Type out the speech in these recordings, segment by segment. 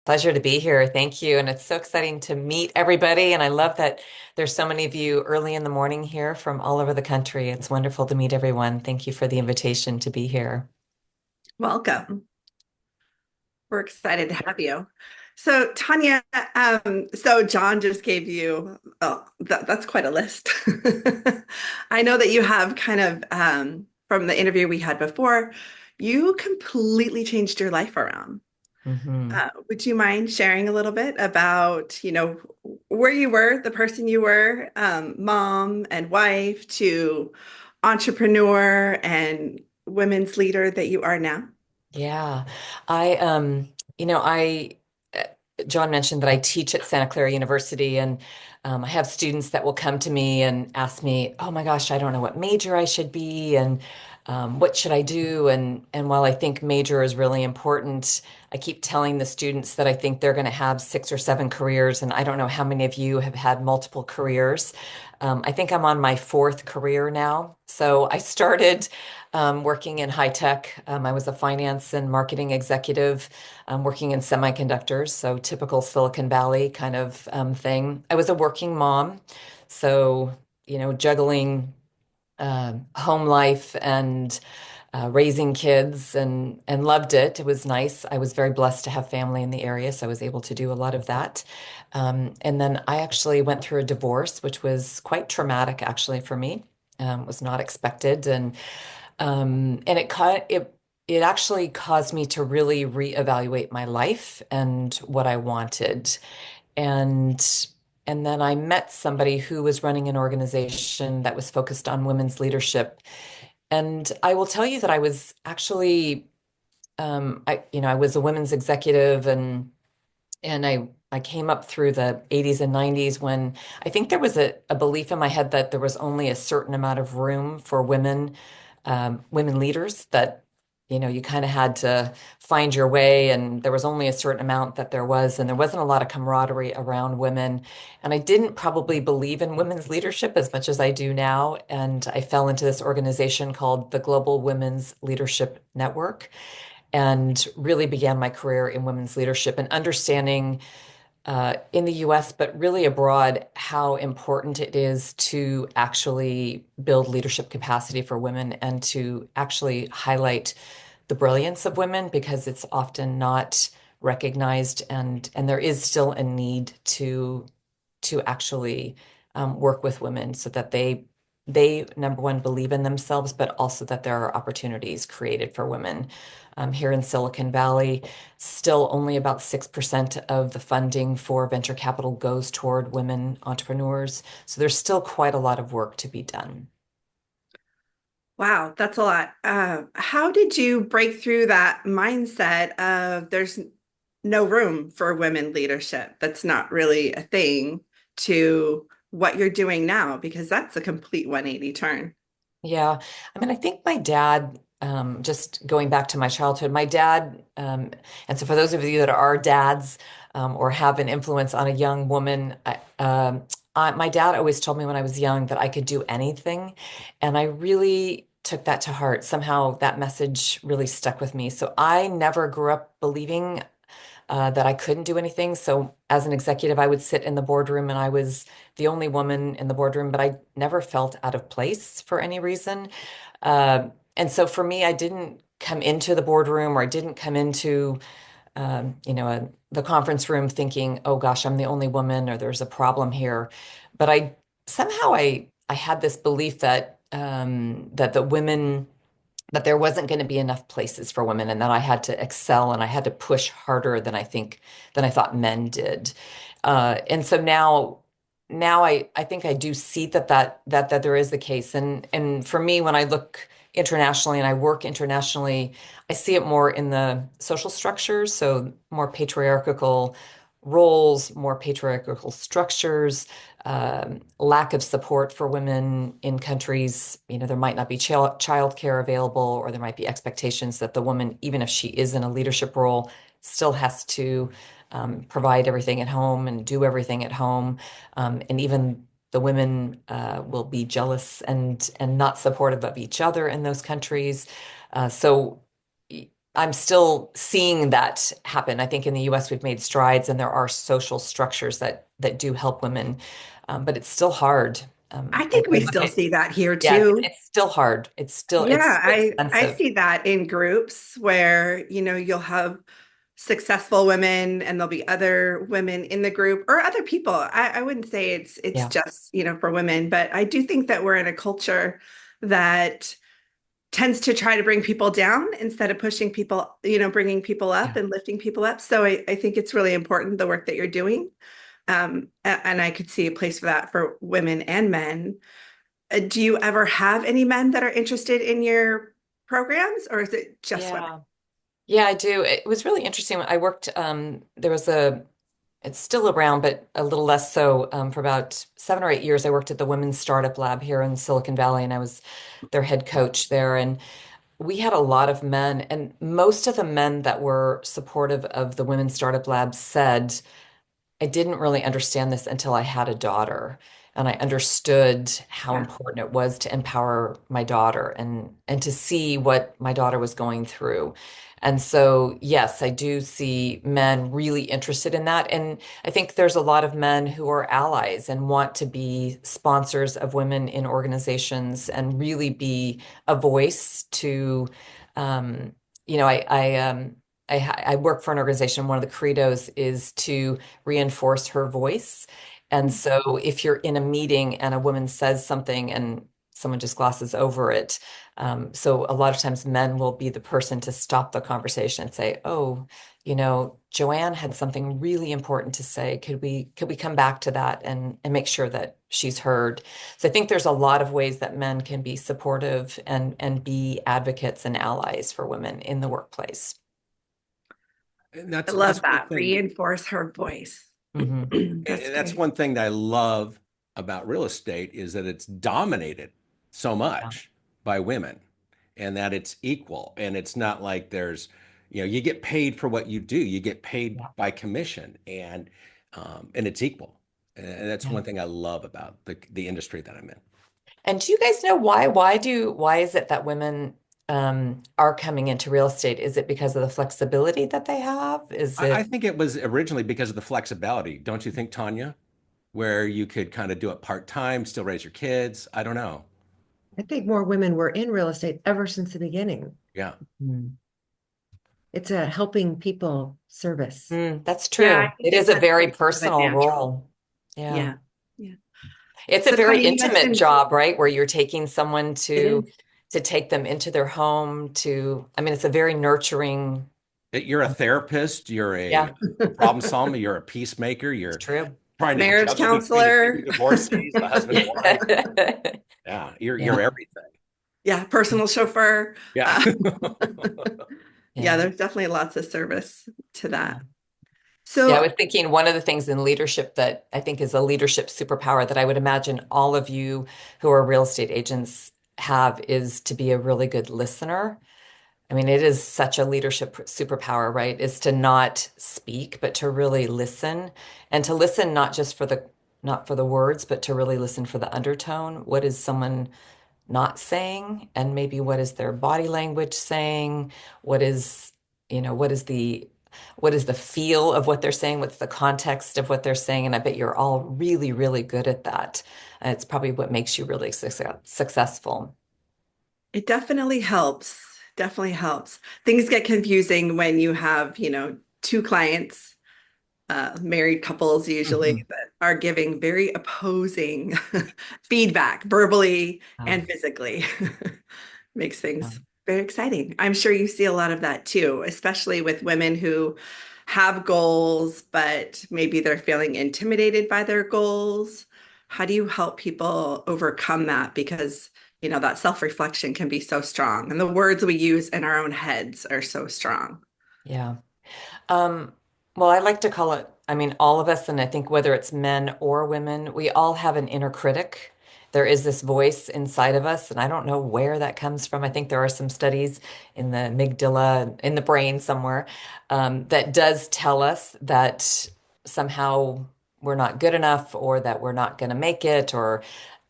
Pleasure to be here. Thank you. And it's so exciting to meet everybody. And I love that there's so many of you early in the morning here from all over the country. It's wonderful to meet everyone. Thank you for the invitation to be here. Welcome. We're excited to have you. So, Tanya, so John just gave you, oh, that's quite a list. I know that you have kind of, from the interview we had before, you completely changed your life around. Hmm. Would you mind sharing a little bit about, where you were, the person you were, mom and wife to entrepreneur and women's leader that you are now? Yeah. I, I, uh, John mentioned that I teach at Santa Clara University, and I have students that will come to me and ask me, "Oh my gosh, I don't know what major I should be, and what should I do?" And while I think major is really important, I keep telling the students that I think they're going to have six or seven careers, and I don't know how many of you have had multiple careers. I think I'm on my fourth career now. So I started working in high tech. I was a finance and marketing executive, working in semiconductors, so typical Silicon Valley kind of thing. I was a working mom, so juggling home life and raising kids, and loved it. It was nice. I was very blessed to have family in the area, so I was able to do a lot of that. And then I actually went through a divorce, which was quite traumatic actually for me. Was not expected, and it actually caused me to really reevaluate my life and what I wanted. And and then I met somebody who was running an organization that was focused on women's leadership. And I will tell you that I was actually I was a women's executive, and I came up through the 80s and 90s when I think there was a belief in my head that there was only a certain amount of room for women leaders, that you kind of had to find your way, and there was only a certain amount that there was, and there wasn't a lot of camaraderie around women. And I didn't probably believe in women's leadership as much as I do now. And I fell into this organization called the Global Women's Leadership Network, and really began my career in women's leadership and understanding in the US, but really abroad, how important it is to actually build leadership capacity for women and to actually highlight the brilliance of women, because it's often not recognized, and there is still a need to actually work with women so that they number one believe in themselves, but also that there are opportunities created for women. Here in Silicon Valley, still only about 6% of the funding for venture capital goes toward women entrepreneurs. So there's still quite a lot of work to be done. Wow, that's a lot. How did you break through that mindset of there's no room for women leadership? That's not really a thing to what you're doing now, because that's a complete 180 turn. Yeah. I mean, I think my dad, just going back to my childhood, my dad, and so for those of you that are dads, or have an influence on a young woman, my dad always told me when I was young that I could do anything. And I really took that to heart. Somehow that message really stuck with me. So I never grew up believing that I couldn't do anything. So as an executive, I would sit in the boardroom and I was the only woman in the boardroom, but I never felt out of place for any reason. And so for me, I didn't come into the boardroom, or I didn't come into the conference room thinking, "Oh gosh, I'm the only woman," or "There's a problem here." But I had this belief that that there wasn't going to be enough places for women, and that I had to excel and I had to push harder than I thought men did. And so now I think I do see that there is the case. And for me, when I look internationally and I work internationally, I see it more in the social structures, so more patriarchal roles, more patriarchal structures, lack of support for women in countries. There might not be childcare available, or there might be expectations that the woman, even if she is in a leadership role, still has to provide everything at home and do everything at home. And even the women will be jealous and not supportive of each other in those countries. So I'm still seeing that happen. I think in the US we've made strides and there are social structures that do help women, but it's still hard. I think I we look still at, see that here yeah, too. it's still hard. It's Yeah, still I expensive. see that in groups where, you'll have successful women and there'll be other women in the group or other people. I wouldn't say it's Yeah, just, for women, but I do think that we're in a culture that tends to try to bring people down instead of pushing people, bringing people up yeah, and lifting people up. So I think it's really important the work that you're doing. And I could see a place for that for women and men. Do you ever have any men that are interested in your programs, or is it just women? yeah. Yeah, I do. It was really interesting. I worked, there was it's still around, but a little less so, for about 7 or 8 years. I worked at the Women's Startup Lab here in Silicon Valley, and I was their head coach there. And we had a lot of men, and most of the men that were supportive of the Women's Startup Lab said, I didn't really understand this until I had a daughter. And I understood how Yeah. important it was to empower my daughter and to see what my daughter was going through. And so, yes, I do see men really interested in that. And I think there's a lot of men who are allies and want to be sponsors of women in organizations and really be a voice to, um, you know, I work for an organization. One of the credos is to reinforce her voice. And so if you're in a meeting and a woman says something and someone just glosses over it, so a lot of times men will be the person to stop the conversation and say, "Oh, Joanne had something really important to say. Could we come back to that and make sure that she's heard?" So I think there's a lot of ways that men can be supportive and be advocates and allies for women in the workplace. And I that's love one that. thing. Reinforce her voice. Hmm. That's And that's great. one thing that I love about real estate is that it's dominated so Yeah. much by women and that it's equal. And it's not like you get paid for what you do. You get paid Yeah. by commission and it's equal. And that's Yeah. one thing I love about the industry that I'm in. And do you guys know why? Why is it that women are coming into real estate? Is it because of the flexibility that they have? Is I it think it was originally because of the flexibility. Don't you think, Tanya? Where you could kind of do it part-time, still raise your kids. I don't know. I think more women were in real estate ever since the beginning. Yeah. Mm. It's a helping people service. That's Yeah, I true. think It it is a just very comes out of it personal natural. role. Yeah. Yeah. Yeah. It's a So very Tanya, you intimate mentioned job, right? Where you're taking someone it to is. take them into their home I mean, it's a very nurturing. You're a therapist, you're Yeah, a problem solver, you're a peacemaker, it's you're true. trying to Marriage juggle between the counselor. two divorcees, the husband and wife. Yeah, you're Yeah, everything. Yeah, personal chauffeur. Yeah. Uh, yeah, yeah. there's definitely lots of service to Yeah. that. Yeah, I So was thinking one of the things in leadership that I think is a leadership superpower that I would imagine all of you who are real estate agents have is to be a really good listener. I mean, it is such a leadership superpower, right? Is to not speak, but to really listen and to listen not just for not for the words, but to really listen for the undertone. What is someone not saying? And maybe what is their body language saying? What is, what is the feel of what they're saying? What's the context of what they're saying? And I bet you're all really, really good at that. And it's probably what makes you really successful. it definitely helps. Definitely helps. Things get confusing when you have, two clients, married couples usually, Mhm. that are giving very opposing feedback verbally Um, and physically. Makes things um, very exciting. I'm sure you see a lot of that too, especially with women who have goals, but maybe they're feeling intimidated by their goals. How do you help people overcome that? Because, that self-reflection can be so strong, and the words we use in our own heads are so strong. yeah. Um, well, I like to call it, I mean, all of us, and I think whether it's men or women, we all have an inner critic. There is this voice inside of us, and I don't know where that comes from. I think there are some studies in the amygdala, in the brain somewhere, that does tell us that somehow we're not good enough or that we're not going to make it, or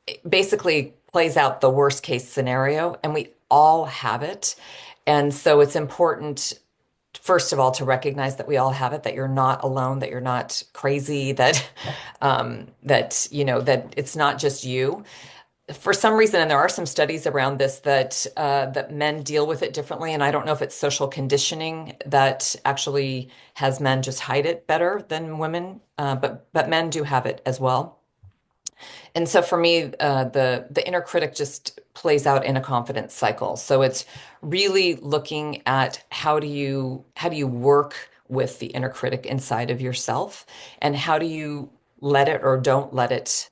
it basically plays out the worst case scenario, and we all have it. And so it's important, first of all, to recognize that we all have it, that you're not alone, that you're not crazy, that that it's not just you. For some reason, and there are some studies around this, that men deal with it differently, and I don't know if it's social conditioning that actually has men just hide it better than women, but men do have it as well. And so for me, the inner critic just plays out in a confidence cycle. So it's really looking at how do you work with the inner critic inside of yourself, and how do you let it or don't let it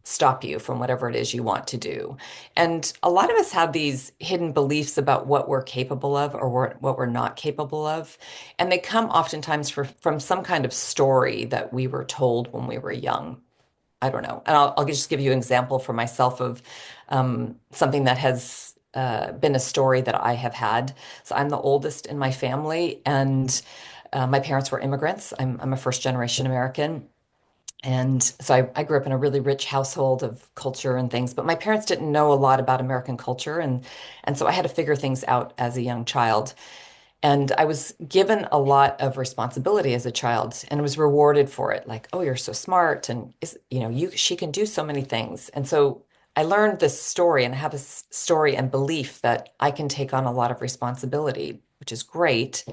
stop you from whatever it is you want to do. And a lot of us have these hidden beliefs about what we're capable of or what we're not capable of. And they come oftentimes from some kind of story that we were told when we were young. I don't know. And I'll just give you an example for myself of something that has been a story that I have had. So I'm the oldest in my family, and my parents were immigrants. I'm a first generation American. And so I grew up in a really rich household of culture and things, but my parents didn't know a lot about American culture. And so I had to figure things out as a young child. And I was given a lot of responsibility as a child and was rewarded for it. Like, oh, you're so smart. And she can do so many things. And so I learned this story and have a story and belief that I can take on a lot of responsibility, which is great.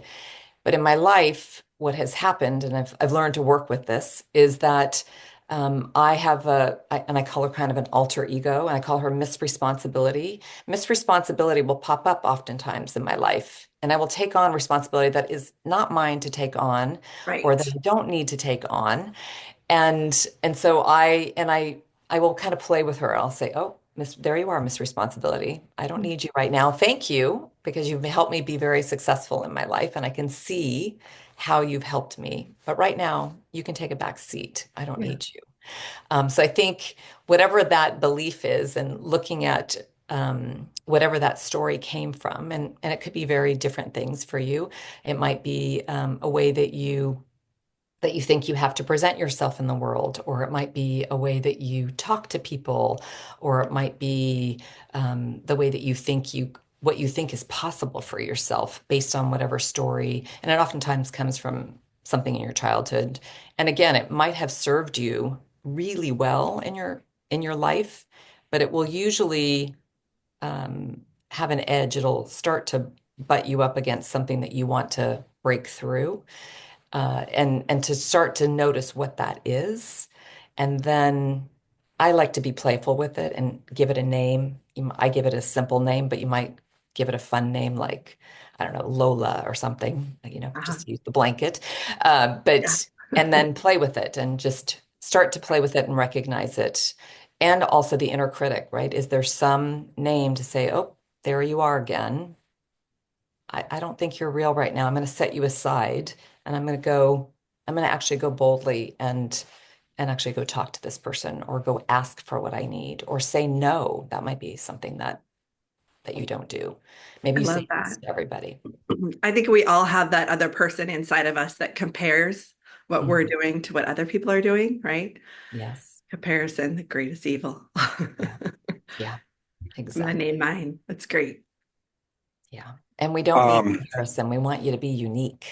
But in my life, what has happened, and I've learned to work with this, is that I have and I call her kind of an alter ego, and I call her Miss Responsibility. Miss Responsibility will pop up oftentimes in my life, and I will take on responsibility that is not mine to take on, or that Right. I don't need to take on. And so I will kind of play with her. I'll say, "Oh, Miss, there you are, Miss Responsibility. I don't need you right now. Thank you, because you've helped me be very successful in my life, and I can see how you've helped me. But right now, you can take a back seat. I don't Yeah. need you." So I think whatever that belief is, and looking at whatever that story came from, and it could be very different things for you. It might be a way that you think you have to present yourself in the world, or it might be a way that you talk to people, or it might be the way that what you think is possible for yourself based on whatever story. And it oftentimes comes from something in your childhood. And again, it might have served you really well in your life, but it will usually have an edge. It'll start to butt you up against something that you want to break through, and to start to notice what that is. And then I like to be playful with it and give it a name. I give it a simple name, but you might give it a fun name like, I don't know, Lola or something, Uh-huh. just use the blanket. Yeah. And then play with it and just start to play with it and recognize it. And also the inner critic, right? Is there some name to say, oh, there you are again. I don't think you're real right now. I'm going to set you aside, and I'm going to actually go boldly and actually go talk to this person, or go ask for what I need, or say no. That might be something that you don't do. I Maybe you say love yes that. to everybody. I think we all have that other person inside of us that compares what we're Mhm. doing to what other people are doing, right? Yes. Comparison, the greatest evil. Yeah. Yeah. And I Exactly. name mine. That's great. Yeah. And we don't need Um, comparison. We want you to be unique.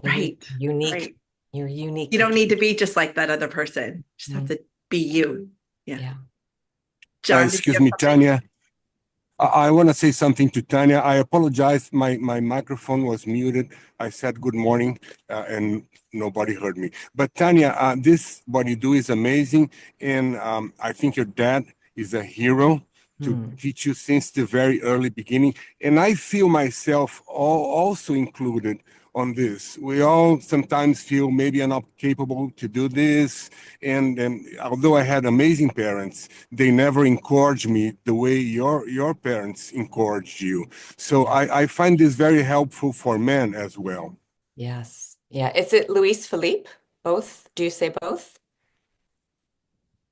Right. Unique. Right. You're You unique. don't need to be just like that other person. You just have Mhm. to be you. Yeah. Yeah. John, did you excuse have me, something? Tanya. I want to say something to Tanya. I apologize. My microphone was muted. I said good morning, and nobody heard me. But Tanya, this what you do is amazing, and I think your dad is a hero to Hmm. teach you since the very early beginning. And I feel myself also included on this. We all sometimes feel maybe I'm not capable to do this, and although I had amazing parents, they never encouraged me the way your parents encouraged you. So Yeah. I find this very helpful for men as well. Yes. Yeah. Is it Luis Philippe? Both? Do you say both?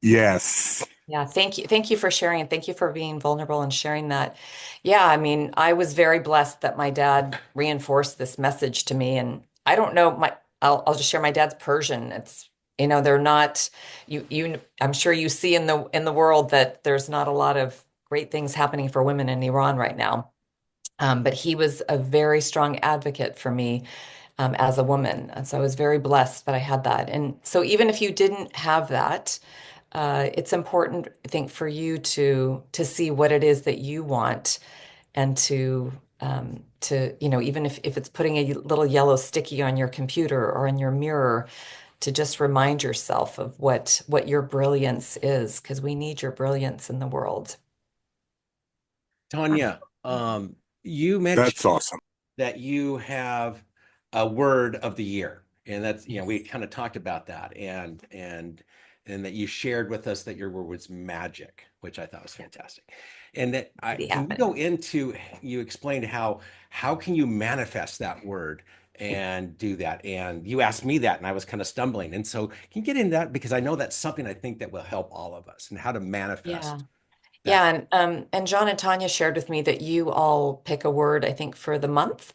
Yes. Yeah. Thank you. Thank you for sharing, and thank you for being vulnerable and sharing that. Yeah. I mean, I was very blessed that my dad reinforced this message to me. And I don't know, I'll just share my dad's Persian. They're not, I'm sure you see in the world that there's not a lot of great things happening for women in Iran right now. But he was a very strong advocate for me as a woman. And so I was very blessed that I had that. And so even if you didn't have that, it's important, I think, for you to see what it is that you want and to, even if it's putting a little yellow sticky on your computer or in your mirror, to just remind yourself of what your brilliance is, because we need your brilliance in the world. Tanya, you mentioned That's awesome. that you have a word of the year, and that's, we kind of talked about that, and that you shared with us that your word was magic, which I thought was fantastic. And that Pretty can you go happening. into, you explained how can you manifest that word and do that? And you asked me that, and I was kind of stumbling. And so can you get into that? Because I know that's something I think that will help all of us, and how to Yeah. manifest that. Yeah, and John and Tanya shared with me that you all pick a word, I think, for the month.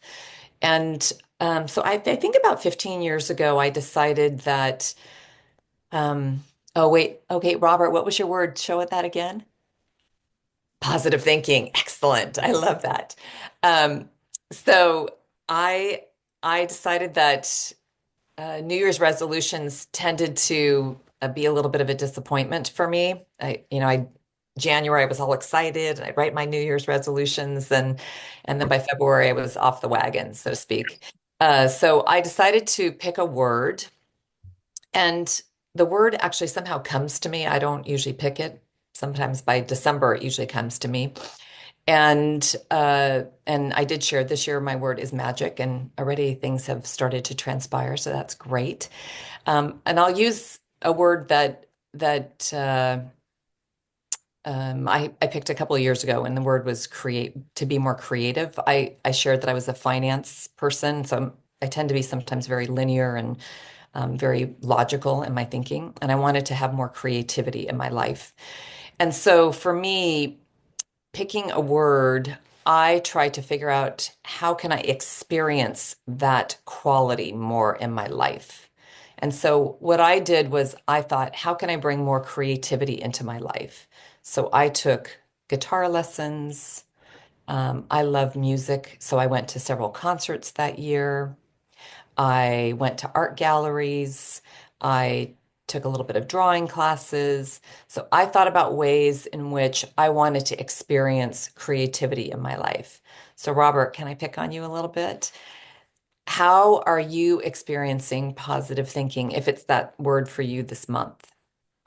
And so I think about 15 years ago, I decided that, oh, wait, okay, Robert, what was your word? Show it that again. Positive thinking. Excellent. I love that. Um, so I I decided that New Year's resolutions tended to be a little bit of a disappointment for me. January I was all excited. I write my New Year's resolutions, and then by February I was off the wagon, so to speak. So I decided to pick a word, and the word actually somehow comes to me. I don't usually pick it. Sometimes by December it usually comes to me. And I did share this year my word is magic, and already things have started to transpire, so that's great. And I'll use a word that I picked a couple of years ago, and the word was create, to be more creative. I shared that I was a finance person, so I tend to be sometimes very linear and very logical in my thinking, and I wanted to have more creativity in my life. And so for me, picking a word, I try to figure out how can I experience that quality more in my life. And so what I did was I thought, how can I bring more creativity into my life? So I took guitar lessons. I love music, so I went to several concerts that year. I went to art galleries. I took a little bit of drawing classes. So I thought about ways in which I wanted to experience creativity in my life. So, Robert, can I pick on you a little bit? How are you experiencing positive thinking, if it's that word for you this month?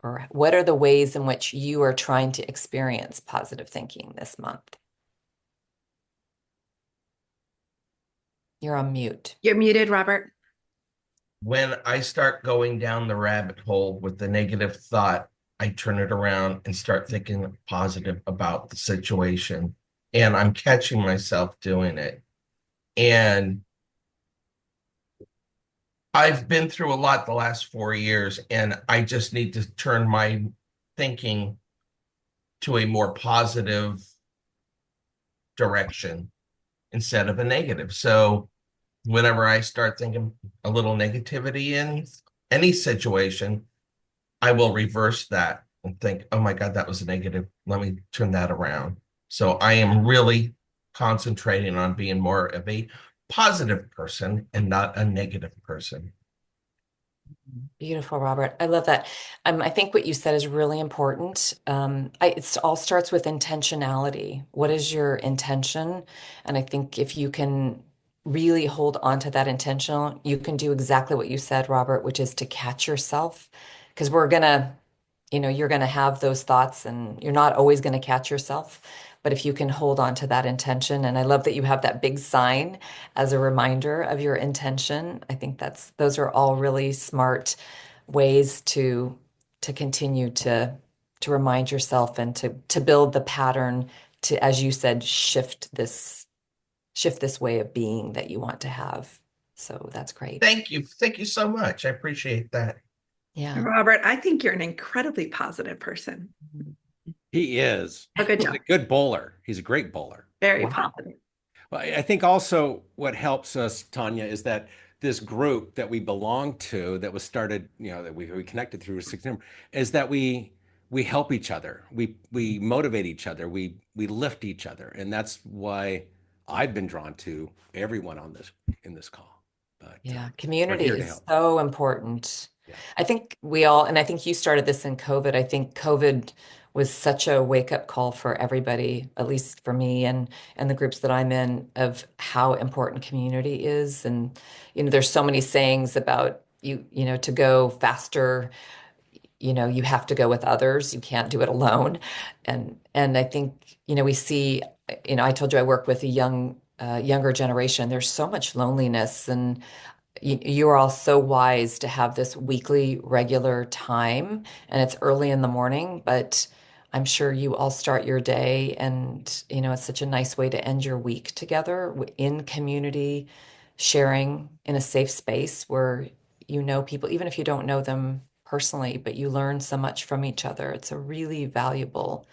Or what are the ways in which you are trying to experience positive thinking this month? You're on mute. You're muted, Robert. When I start going down the rabbit hole with the negative thought, I turn it around and start thinking positive about the situation. And I'm catching myself doing it. And I've been through a lot the last 4 years, and I just need to turn my thinking to a more positive direction instead of a negative. So whenever I start thinking a little negativity in any situation, I will reverse that and think, oh my God, that was a negative. Let me turn that around. So I am really concentrating on being more of a positive person and not a negative person. Beautiful, Robert. I love that. I think what you said is really important. It all starts with intentionality. What is your intention? And I think if you can really hold on to that intention, you can do exactly what you said, Robert, which is to catch yourself. Because you're gonna have those thoughts, and you're not always gonna catch yourself. But if you can hold on to that intention, and I love that you have that big sign as a reminder of your intention. I think those are all really smart ways to continue to remind yourself and to build the pattern to, as you said, shift this way of being that you want to have. So that's great. Thank you. Thank you so much. I appreciate that. Yeah. Robert, I think you're an incredibly positive person. He is. Oh, good He's job. a good bowler. He's a great bowler. Very Wow. positive. Well, I think also what helps us, Tanya, is that this group that we belong to, that was started, that we connected through September, is that we help each other, we motivate each other, we lift each other, and that's why I've been drawn to everyone on this in this call. But Yeah, we're community here to is help. so important. Yeah. I think we all, and I think you started this in COVID. I think COVID was such a wake-up call for everybody, at least for me and the groups that I'm in, of how important community is. And there's so many sayings about to go faster, you have to go with others. You can't do it alone. And I think, we see, I told you I work with a younger generation. There's so much loneliness, and you are all so wise to have this weekly regular time, and it's early in the morning, but I'm sure you all start your day, and it's such a nice way to end your week together in community, sharing in a safe space where people, even if you don't know them personally, but you learn so much from each other. It's a really valuable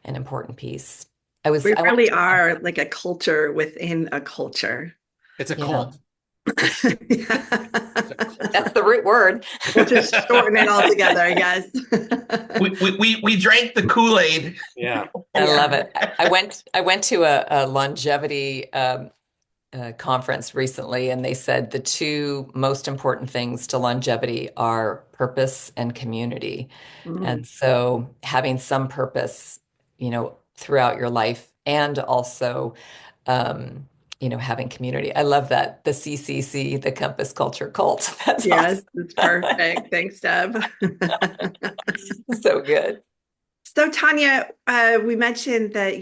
and important piece. We I went really to, are like a culture within a culture. It's a yeah, cult. It's a that's culture the cult. root word. We'll just shorten it all together, I guess. We drank the Kool-Aid. Yeah. I love Yeah. it. I went to a longevity conference recently, and they said the two most important things to longevity are purpose and community. Mm. And so having some purpose, throughout your life, and also, um, having community. I love that. The CCC, the Compass Culture Cult. That's Yes, awesome. it's perfect. Thanks, Deb. So good. So, Tanya, we mentioned that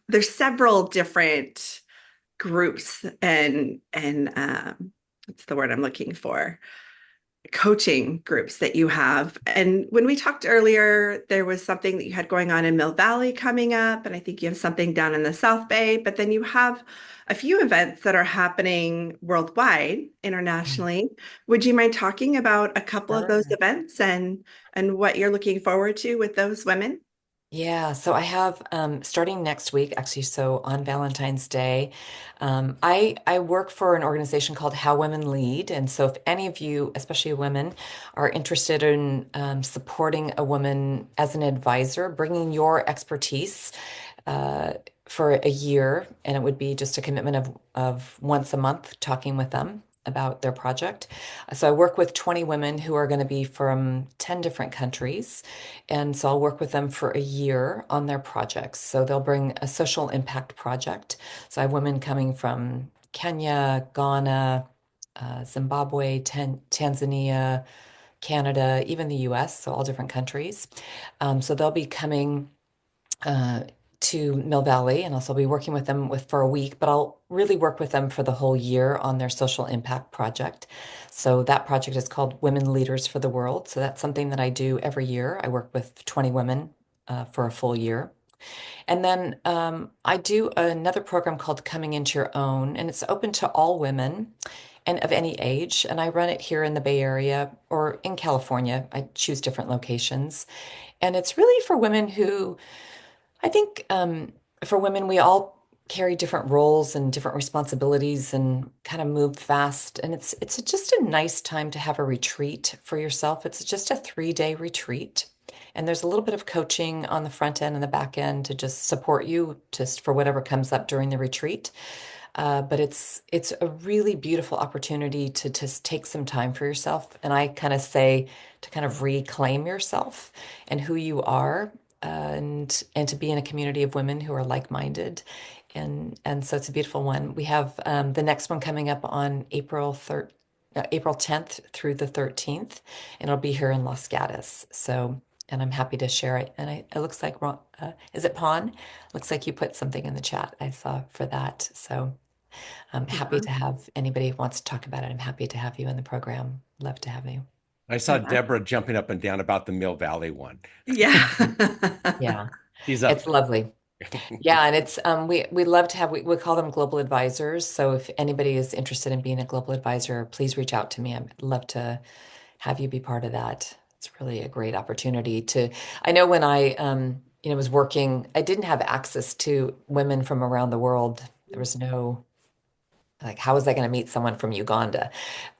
there's several different groups and what's the word I'm looking for? Coaching groups that you have. And when we talked earlier, there was something that you had going on in Mill Valley coming up, and I think you have something down in the South Bay, but then you have a few events that are happening worldwide, internationally. Would you mind talking about a couple of those Sure. events and what you're looking forward to with those women? Yeah, so I have starting next week, actually, so on Valentine's Day, I work for an organization called How Women Lead, and so if any of you, especially women, are interested in supporting a woman as an advisor, bringing your expertise uh, for a year, and it would be just a commitment of once a month talking with them about their project. So I work with 20 women who are going to be from 10 different countries. And so I'll work with them for a year on their projects. So they'll bring a social impact project. So I have women coming from Kenya, Ghana, Zimbabwe, Tanzania, Canada, even the US, so all different countries. So they'll be coming uh, to Mill Valley, and also be working with them for a week, but I'll really work with them for the whole year on their social impact project. So that project is called Women Leaders for the World. So that's something that I do every year. I work with 20 women for a full year. And then I do another program called Coming Into Your Own, and it's open to all women and of any age. And I run it here in the Bay Area or in California. I choose different locations. And it's really for women who I think for women, we all carry different roles and different responsibilities and kind of move fast. And it's just a nice time to have a retreat for yourself. It's just a 3-day retreat. And there's a little bit of coaching on the front end and the back end to just support you just for whatever comes up during the retreat. But it's a really beautiful opportunity to just take some time for yourself. And I kind of say to kind of reclaim yourself and who you are, and to be in a community of women who are like-minded. And so it's a beautiful one. We have the next one coming up on April 10th through the 13th, and it'll be here in Los Gatos. So, and I'm happy to share it. And it looks like, is it Pawn? Looks like you put something in the chat I saw for that. So I'm happy Yeah. to have anybody who wants to talk about it. I'm happy to have you in the program. Love to have you. I saw Deborah jumping up and down about the Mill Valley one. Yeah. Yeah, She's up it's lovely. Yeah, and it's we love to have we call them global advisors. So if anybody is interested in being a global advisor, please reach out to me. I'd love to have you be part of that. It's really a great opportunity to. I know when I was working, I didn't have access to women from around the world. There was no like how was I going to meet someone from Uganda?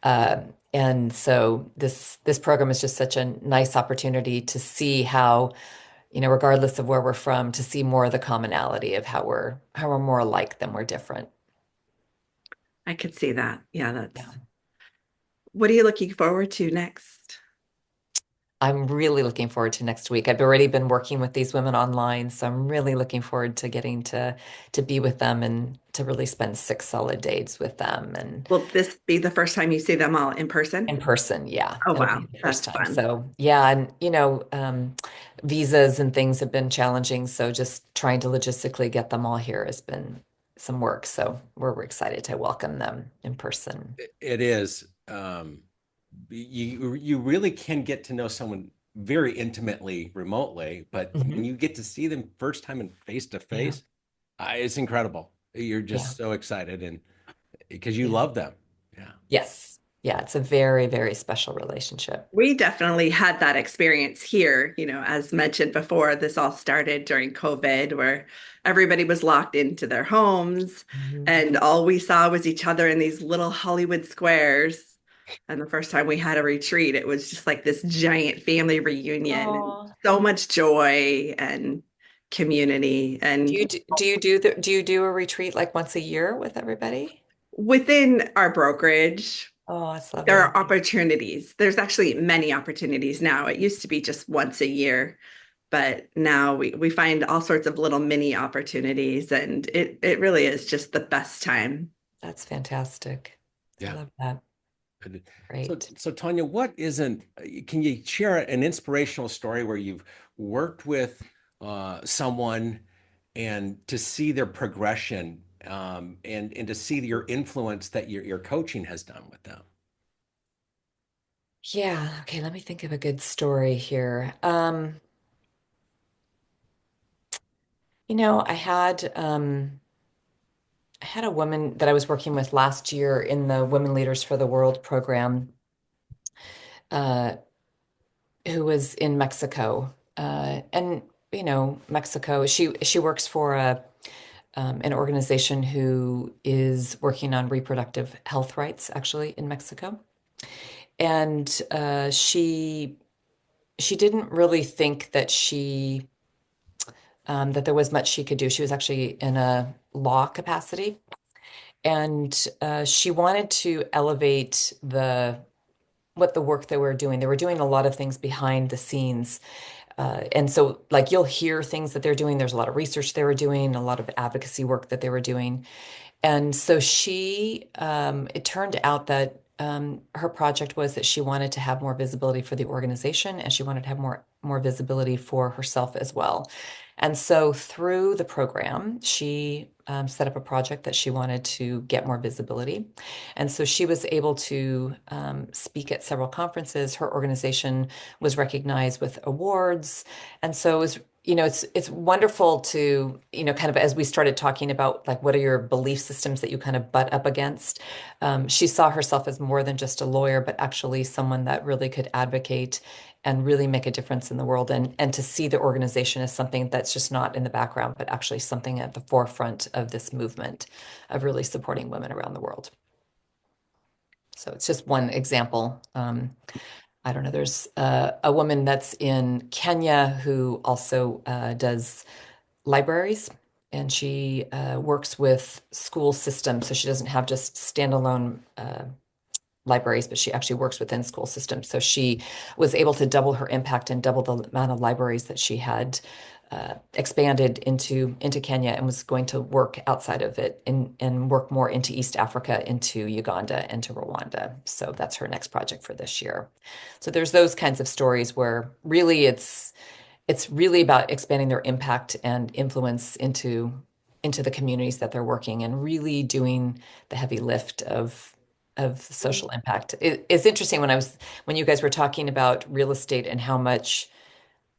And so this program is just such a nice opportunity to see how regardless of where we're from, to see more of the commonality of how we're more alike than we're different. I could see that. Yeah, Yeah. what are you looking forward to next? I'm really looking forward to next week. I've already been working with these women online, so I'm really looking forward to getting to be with them and to really spend 6 solid days with them and Will this be the first time you see them all in person? in person. Yeah, Oh, it'll be wow. the first That's time. fun. So yeah, and visas and things have been challenging, so just trying to logistically get them all here has been some work. So we're excited to welcome them in person. It is. You really can get to know someone very intimately remotely, but when Mhm. you get to see them first time and face to Yeah, face, it's incredible. You're yeah, just so excited and because you yeah. love them. Yeah. Yes. Yeah, it's a very, very special relationship. We definitely had that experience here. As mentioned before, this all started during COVID, where everybody was locked into their homes Mhm. and all we saw was each other in these little Hollywood squares. And the first time we had a retreat, it was just like this giant family reunion and Oh, so much joy and community. do you And do you do a retreat like once a year with everybody? within our brokerage, Oh, that's there lovely. are opportunities. There's actually many opportunities now. It used to be just once a year, but now we find all sorts of little mini opportunities, and it really is just the best time. That's fantastic. I Yeah. love that. So, Great. so Tanya, what isn't, can you share an inspirational story where you've worked with someone and to see their progression and to see your influence that your coaching has done with them? Yeah, okay, let me think of a good story here. I had a woman that I was working with last year in the Women Leaders for the World program, uh, who was in Mexico. And Mexico, she works for an organization who is working on reproductive health rights, actually, in Mexico. And she didn't really think that there was much she could do. She was actually in a law capacity, and she wanted to elevate the work they were doing. They were doing a lot of things behind the scenes. And so, like, you'll hear things that they're doing. There's a lot of research they were doing, a lot of advocacy work that they were doing. And so it turned out that her project was that she wanted to have more visibility for the organization and she wanted to have more visibility for herself as well. And so through the program, she set up a project that she wanted to get more visibility. And so she was able to speak at several conferences. Her organization was recognized with awards. And so it's wonderful to, kind of as we started talking about like what are your belief systems that you kind of butt up against. She saw herself as more than just a lawyer, but actually someone that really could advocate and really make a difference in the world and to see the organization as something that's just not in the background, but actually something at the forefront of this movement of really supporting women around the world. So it's just one example. I don't know. There's a woman that's in Kenya who also does libraries, and she works with school systems. So she doesn't have just standalone libraries, but she actually works within school systems. So she was able to double her impact and double the amount of libraries that she had expanded into Kenya and was going to work outside of it and work more into East Africa, into Uganda, and to Rwanda. So that's her next project for this year. So there's those kinds of stories where really it's really about expanding their impact and influence into the communities that they're working and really doing the heavy lift of social impact. It's interesting when you guys were talking about real estate and how much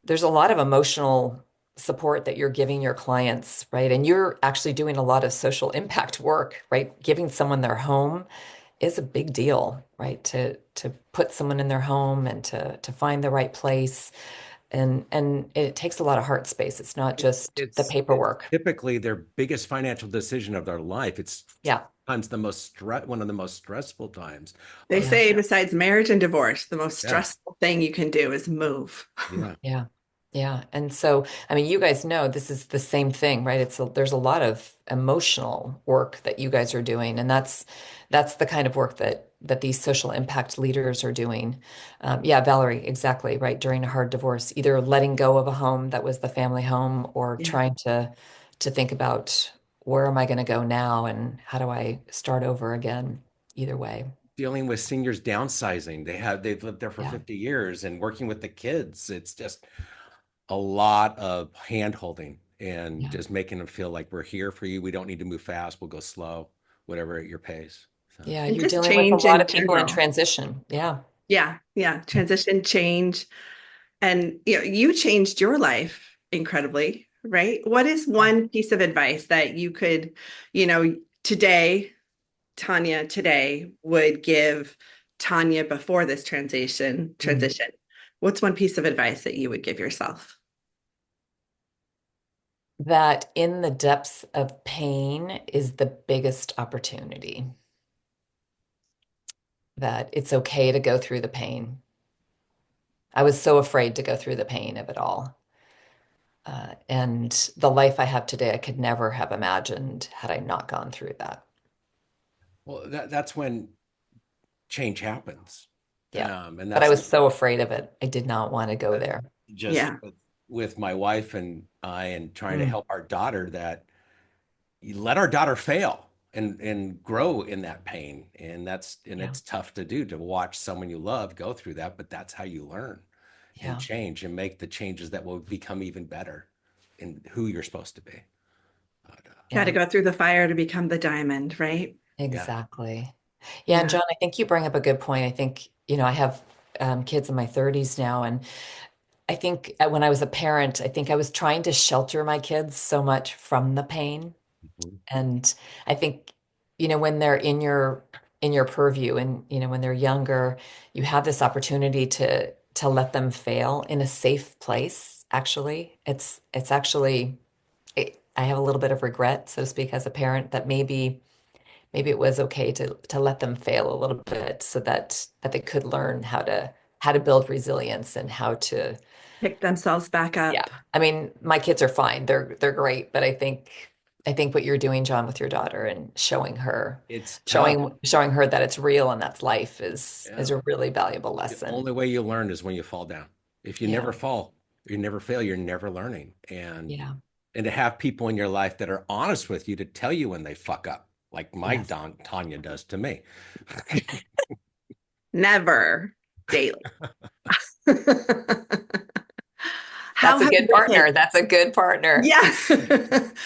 there's a lot of emotional support that you're giving your clients, right? And you're actually doing a lot of social impact work, right? Giving someone their home is a big deal, right? To put someone in their home and to find the right place. And it takes a lot of heart space. It's not just the It's paperwork. typically their biggest financial decision of their life. It's Yeah. sometimes one of the most stressful times They of Yeah. say besides marriage and divorce, the most yeah, stressful thing you can do is move. yeah. Yeah. Yeah. And so, I mean, you guys know this is the same thing, right? There's a lot of emotional work that you guys are doing, and that's the kind of work that these social impact leaders are doing. Yeah, Valerie, exactly, right. During a hard divorce, either letting go of a home that was the family home or Yeah. trying to think about where am I going to go now and how do I start over again? Either way. Dealing with seniors downsizing. They've lived there for Yeah. 50 years and working with the kids. It's just a lot of hand holding and Yeah. just making them feel like we're here for you. We don't need to move fast. We'll go slow, whatever at your pace. So Yeah. And You're just dealing with a change lot in of people in general. transition. Yeah. Yeah, yeah. Transition, change. And you changed your life incredibly, right? What is one piece of advice that you could, today, Tanya today would give Tanya before this Mm. transition? What's one piece of advice that you would give yourself? That in the depths of pain is the biggest opportunity. That it's okay to go through the pain. I was so afraid to go through the pain of it all. And the life I have today, I could never have imagined had I not gone through that. well, that's when change happens. Yeah. And But I that's was so afraid of it. I did not want to go there. just Yeah. with my wife and I and trying to Mm. help our daughter that you let our daughter fail and grow in that pain. And Yeah. it's tough to do to watch someone you love go through that, but that's how you learn and Yeah. change and make the changes that will become even better in who you're supposed to be. But, Got to Yeah. go through the fire to become the diamond, right? yeah. Exactly. Yeah. And Yeah. John, I think you bring up a good point. I think, I have kids in my 30s now, and I think when I was a parent, I think I was trying to shelter my kids so much from the pain. Mhm. And I think, when they're in your purview and, when they're younger, you have this opportunity to let them fail in a safe place, actually. It's actually I have a little bit of regret, so to speak, as a parent that maybe it was okay to let them fail a little bit so that they could learn how to build resilience and how to. Pick themselves back Yeah. up. I mean, my kids are fine. They're great, but I think what you're doing, John, with your daughter and showing her It's tough. showing her that it's real and that's life is Yeah. a really valuable The lesson. only way you learn is when you fall down. If you Yeah. never fall, you never fail, you're never learning. Yeah. And to have people in your life that are honest with you to tell you when they fuck up, like my Yes. Don Tanya does to me. Never daily. How That's a have good your partner. kids? That's a good partner. Yeah.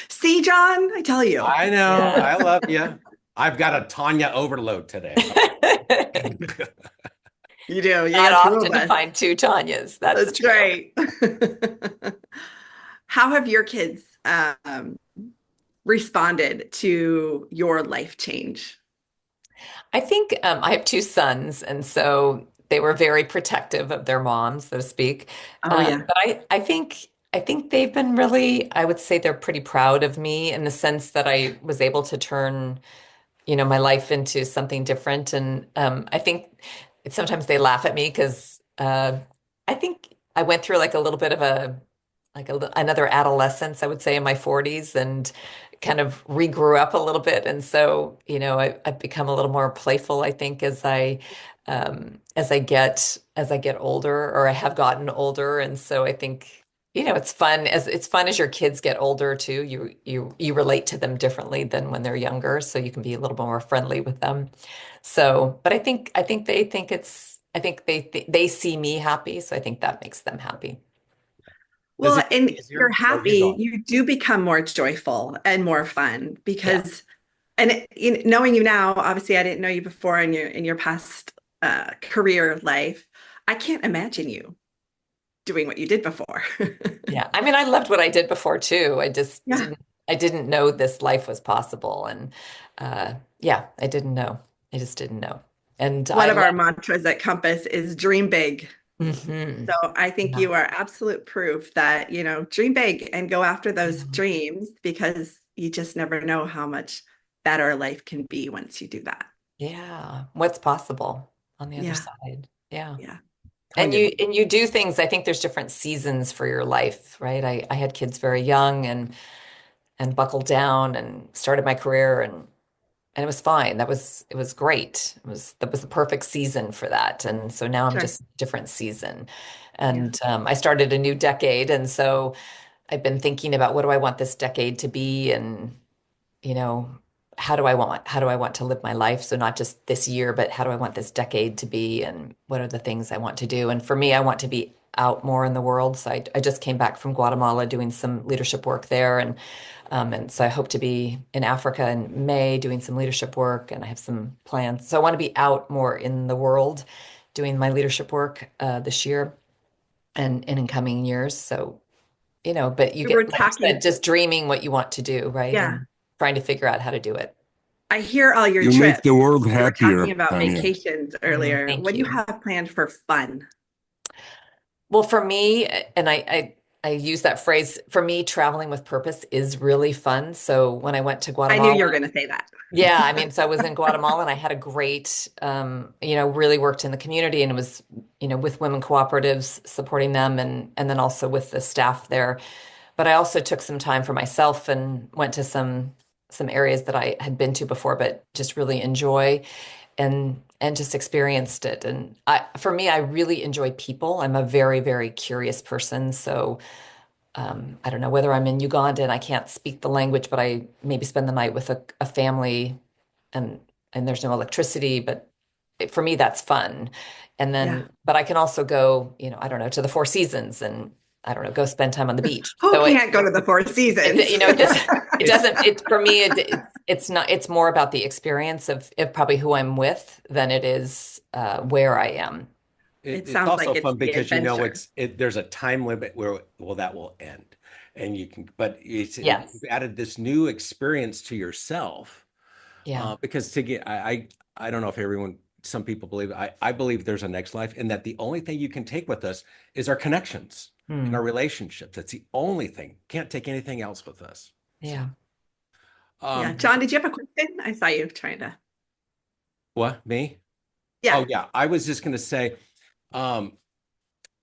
See, John, I tell you. I know. Yeah. I love you. I've got a Tanya overload today. You do. You Not got two of often to us. find two Tanyas. That's That's true. right. How have your kids responded to your life change? I think I have two sons, and so they were very protective of their moms, so to speak. Oh, yeah. But I think they've been really, I would say they're pretty proud of me in the sense that I was able to turn, my life into something different. And I think sometimes they laugh at me because I think I went through like a little bit of another adolescence, I would say, in my 40s and kind of regrew up a little bit. And so, I've become a little more playful, I think, as I get older, or I have gotten older. And so I think, it's fun as your kids get older too. You relate to them differently than when they're younger, so you can be a little bit more friendly with them. So, but I think they think I think they see me happy, so I think that makes them happy. Does Well, it get and if you're easier? Oh, you happy, go. you do become more joyful and more fun Yeah. because, and knowing you now, obviously, I didn't know you before in your past career life. I can't imagine you doing what you did before. Yeah. I mean, I loved what I did before too. I just Yeah. didn't know this life was possible. And yeah, I didn't know. I just didn't know. And One I of our love. mantras at Compass is dream big. Hmm. So I think Yeah. you are absolute proof that, dream big and go after those Yeah. dreams because you just never know how much better life can be once you do that. Yeah. What's possible on the other Yeah. side? Yeah. Yeah. And Tanya, you do things. I think there's different seasons for your life, right? I had kids very young and buckled down and started my career and it was fine. It was great. That was the perfect season for that. And so now I'm Sure. just different season. Yeah. And I started a new decade, and so I've been thinking about what do I want this decade to be, and you know, how do I want to live my life? So not just this year, but how do I want this decade to be, and what are the things I want to do? And for me, I want to be out more in the world. So I just came back from Guatemala doing some leadership work there, and so I hope to be in Africa in May doing some leadership work, and I have some plans. So I want to be out more in the world doing my leadership work this year and in coming years. So, but you We were get, like you talking. said, just dreaming what you want to do, right? Yeah. And trying to figure out how to do it. I hear all your You make trips. the world We were talking happier, about Tanya. vacations earlier. Thank What do you you. have planned for fun? Well, for me, and I use that phrase, for me, traveling with purpose is really fun. So when I went to I knew Guatemala, you were going to say that. yeah, I mean, so I was in Guatemala and I had a great, really worked in the community and it was, with women cooperatives, supporting them and then also with the staff there. But I also took some time for myself and went to some areas that I had been to before, but just really enjoy and just experienced it. And for me, I really enjoy people. I'm a very, very curious person. So I don't know whether I'm in Uganda and I can't speak the language, but I maybe spend the night with a family and there's no electricity, but for me that's fun. And Yeah. then, but I can also go, I don't know, to the Four Seasons and I don't know, go spend time on the beach. Who So can't go to the Four Seasons? it doesn't, for me, it's not, it's more about the experience of probably who I'm with than it is where I am. It it's sounds like also it's fun the because adventure. there's a time limit where well that will end, and you can but you've Yes. added this new experience to yourself. Yeah. Because to get, I don't know if everyone, some people believe, I believe there's a next life and that the only thing you can take with us is our connections and Hmm. our relationships. That's the only thing. Can't take anything else with us. So, Yeah. Yeah. um, John, did you have a question? I saw you trying to. what, me? Yeah. Oh, yeah. I was just going to say, um,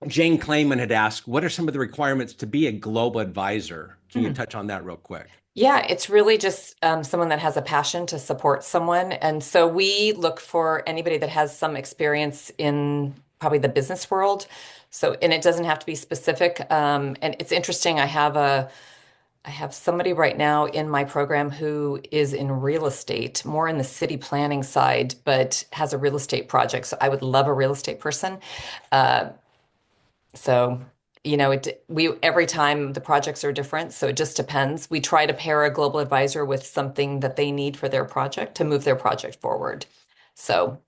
Jane Clayman had asked, what are some of the requirements to be a global advisor? Can you Hmm. touch on that real quick? Yeah, it's really just someone that has a passion to support someone. And so we look for anybody that has some experience in probably the business world. So, and it doesn't have to be specific. And it's interesting. I have somebody right now in my program who is in real estate, more in the city planning side, but has a real estate project. So I would love a real estate person. Uh, so, we every time the projects are different, so it just depends. We try to pair a global advisor with something that they need for their project to move their project forward. So,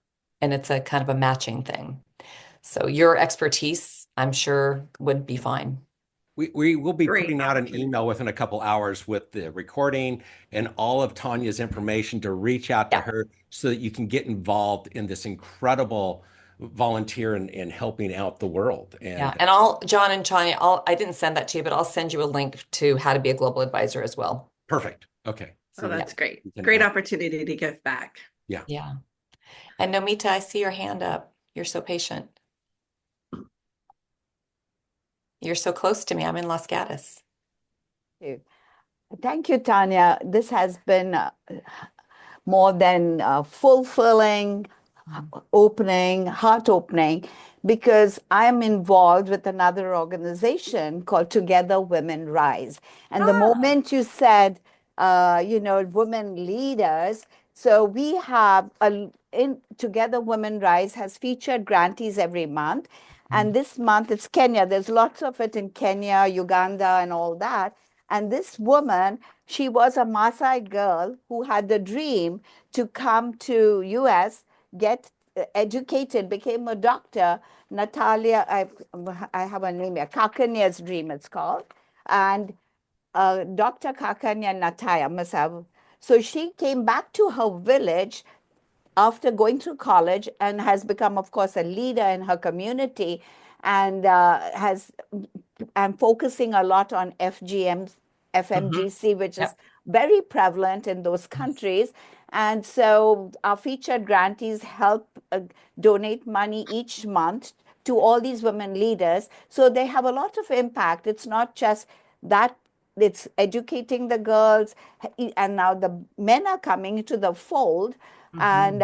and it's a kind of a matching thing. So your expertise, I'm sure, would be fine. We will be Great putting out an opportunity. email within a couple hours with the recording and all of Tanya's information to reach out to Yeah. her so that you can get involved in this incredible volunteer and helping out the world. Yeah. And And John and Tanya, I didn't send that to you, but I'll send you a link to how to be a global advisor as well. perfect. Okay. Oh, So Yeah. that's great. we can Great add, opportunity to give back. yeah. Yeah. And Nomita, I see your hand up. You're so patient. You're so close to me. I'm in Los Gatos. you. Thank you, Tanya. This has been more than fulfilling, opening, heart opening, because I'm involved with another organization called Together Women Rise. And the moment you said, women leaders, so we have in Together Women Rise has featured grantees every month. And this month it's Kenya. There's lots of it in Kenya, Uganda, and all that. And this woman, she was a Maasai girl who had the dream to come to US, get educated, became a doctor. Natalia, I have a name here, Kakanya's dream it's called. And Dr. Kakanya Nataya must have. So she came back to her village after going through college and has become, of course, a leader in her community and has and focusing a lot on FMGC, which is Yep. very prevalent in those countries. And so our featured grantees help donate money each month to all these women leaders. So they have a lot of impact. It's not just that, it's educating the girls, and now the men are coming into the fold, and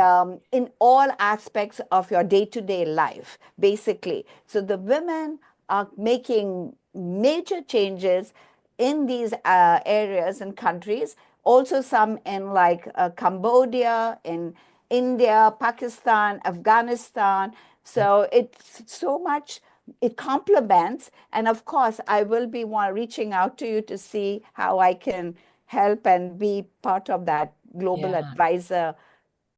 in all aspects of your day-to-day life, basically. So the women are making major changes in these areas and countries, also some in like Cambodia, in India, Pakistan, Afghanistan. So it's so much, it complements. And of course, I will be reaching out to you to see how I can help and be part of that global Yeah. advisor